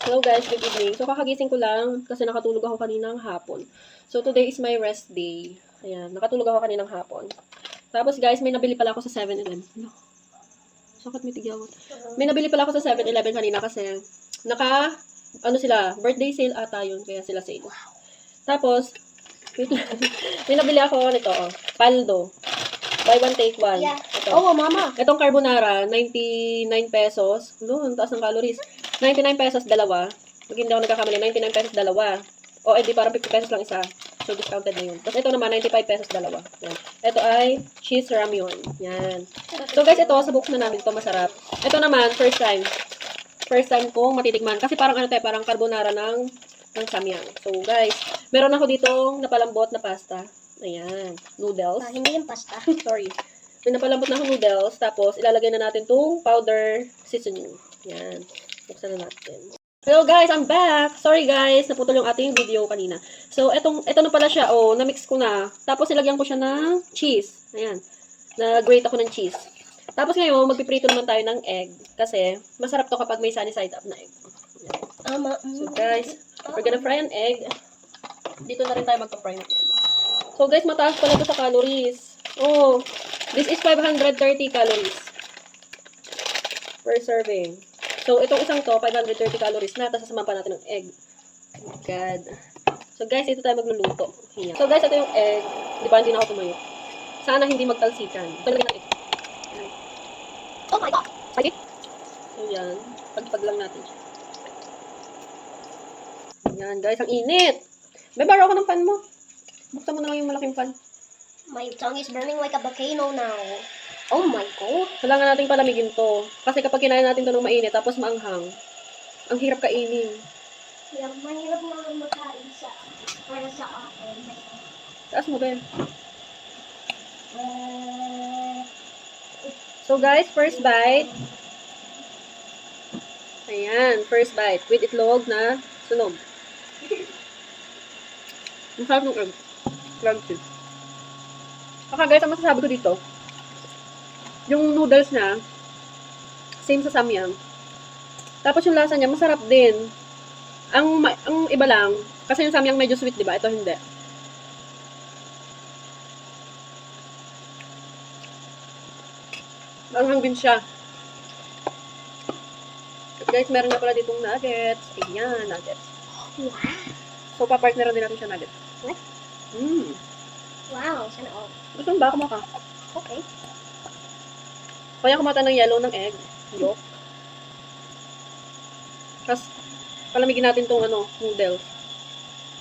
Hello guys, good evening. So kakagising ko lang kasi nakatulog ako kaninang hapon. So today is my rest day. Ayan, nakatulog ako kaninang hapon. Tapos guys, may nabili pala ako sa 7-Eleven. No. Sakit may tigyawat. May nabili pala ako sa 7-Eleven kanina kasi ano sila, birthday sale ata yun, kaya sila sale. Tapos, may nabili ako nito, paldo. Buy one, take one. Yeah. Ito. Oh, mama. Itong carbonara, 99 pesos. Doon, taas ng calories. 99 pesos, dalawa. Pag hindi ako nagkakamali, 99 pesos, dalawa. O, edi parang 50 pesos lang isa. So, discounted na yun. Tapos ito naman, 95 pesos, dalawa. Yan. Ito ay cheese ramyun. Yan. So, guys, ito, subok na namin ito. Masarap. Ito naman, first time. First time kong matitikman. Kasi parang ano tayo, parang carbonara ng samyang. So, guys, meron ako ditong napalambot na pasta. Ayan. Noodles. Hindi yung pasta. Sorry. May napalambot na akong noodles. Tapos, ilalagay na natin itong powder seasoning. Yan. Buksan na natin. Hello guys, I'm back! Sorry guys, naputol yung ating video kanina. So, ito na pala siya. Oh, na-mix ko na. Tapos, ilagyan ko siya ng cheese. Ayan. Na-grate ako ng cheese. Tapos ngayon, magpiprito naman tayo ng egg. Kasi, masarap to kapag may sunny side up na egg. So guys, we're gonna fry an egg. Dito na rin tayo magpa-fry ng egg. So guys, mataas pala ito sa calories. Oh, this is 530 calories per serving. So, itong isang to, 530 calories na. Tapos, sasama pa natin ng egg. Oh my God. So, guys, ito tayo magluluto. Here. So, guys, ito yung egg. Di ba, hindi na ako tumayo. Sana hindi magtalsikan. Ito lagyan ng egg. Oh my God. Okay? So, yan. Pagpag lang natin siya. Yan, guys. Ang init. May baro ako ng pan mo. Buksan mo na lang yung malaking pan. My tongue is burning like a volcano now. Oh my God. Kailangan nating palamigin to. Kasi kapag kinain natin to ng mainit, tapos maanghang, ang hirap kainin. Yeah, mahirap naman makain para sa akin. Taas mo, Ben. So, guys, first bite. Ayan, first bite. With itlog na sunog. Ang sarap ng egg. Crunchy. Okay, guys, ang masasabi ko dito, yung noodles na, same sa samyang. Tapos yung lasa niya, masarap din. Ang iba lang, kasi yung samyang medyo sweet, di ba? Ito hindi. Maanghang din siya. At guys, meron na pala ditong nuggets. Ayan, nuggets. Wow. So, papartneran din natin siya nuggets. What? Wow, sana all. Gusto mo ba? Kumaka. Okay. Kaya kumata ng yellow ng egg. Yolk. Tapos, palamigin natin tong noodles.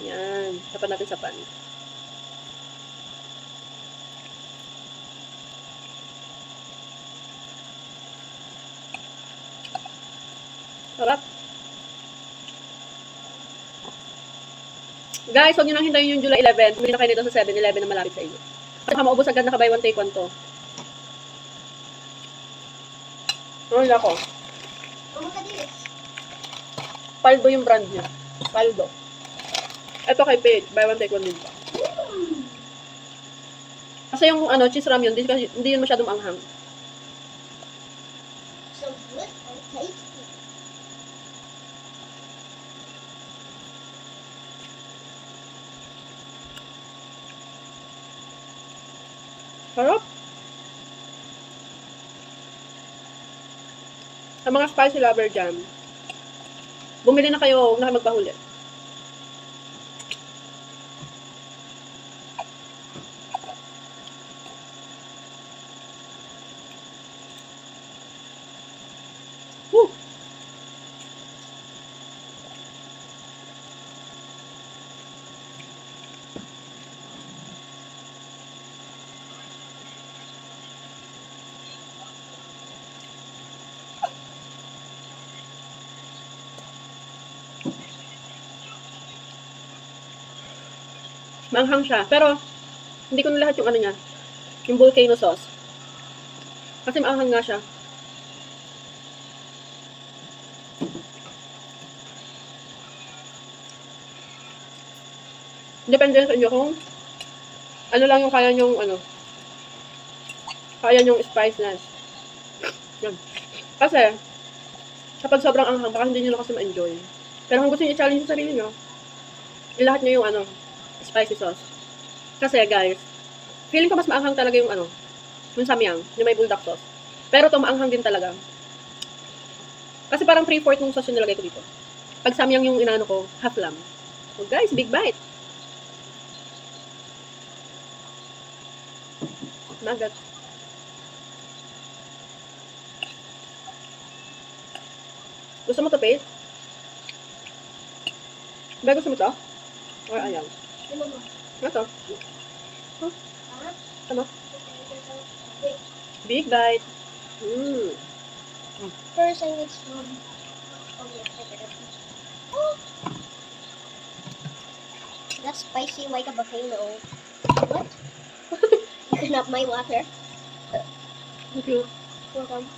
Yan. Tapan natin sa pan. Sarap. Guys, huwag nyo nang hintayin yung July 11. Bumili na kayo nito sa 7-Eleven na malapit sa inyo. Baka maubos agad na buy one take one to. Ano ako? Paldo yung brand niya. Paldo. Ito kay Paige. Buy one take one din pa. Kasi yung cheese ramyun, hindi yun masyadong anghang. So good and tasty. Sarap. Sa mga spicy lover dyan, bumili na kayo, huwag na kayo magpahuli. Woo! Maanghang siya. Pero, hindi ko na lahat yung niya. Yung volcano sauce. Kasi maanghang nga siya. Depende sa inyo kung ano lang yung kaya nyong spiciness. Yan. Kasi, kapag sobrang anghang, baka hindi nyo na kasi ma-enjoy. Pero kung gusto niyo i-challenge yung sarili niyo, ilahat niyo yung spicy sauce. Kasi guys, feeling ko mas maanghang talaga yung yung samyang, yung may buldak sauce. Pero to maanghang din talaga. Kasi parang 3/4 ng sauce yung nilagay ko dito. Pag samyang yung inano ko, half lang. So guys, big bite. Nugget. Gusto mo to, Paige? Ba, gusto mo to? Or ayaw? Ano ba? Ano to? Ha? Ano? Wait. Big bite. Mmm. First, I need some. Oh, yeah, I got it. Oh. That's spicy like a volcano. What? You can have my water. Thank you. Welcome.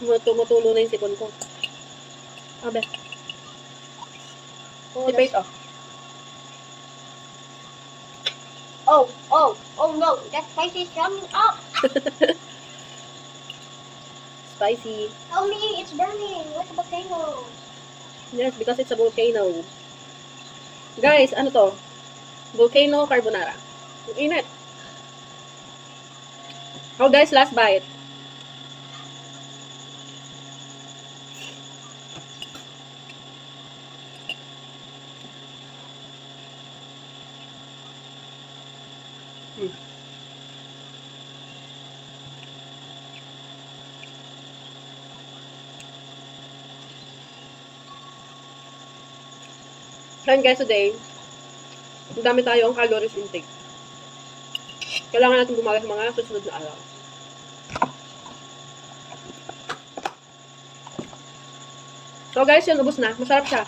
Tumutulo na yung sipon ko. Abe. Oh, Si Paige, oh no, that spicy is coming up. Spicy. Tell me, it's burning like a volcano. Yes, because it's a volcano. Guys, ano to? Volcano carbonara. Ang init. Oh guys, last bite. Kaya guys, today, ang dami tayong calories intake. Kailangan natin gumawa sa mga susunod na araw. So guys, yun, ubos na. Masarap siya.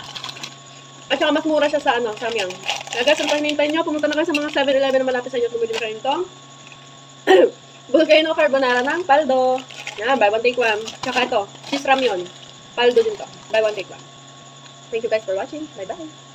At saka mas mura siya sa samyang. Kaya guys, ang hinihintay nyo, pumunta na kayo sa mga 7-Eleven na malapit sa inyo at bumili na kayo itong volcano carbonara ng paldo. Yan, buy one take one. Tsaka ito, cheese ramyun. Paldo din to. Buy one take one. Thank you guys for watching. Bye-bye.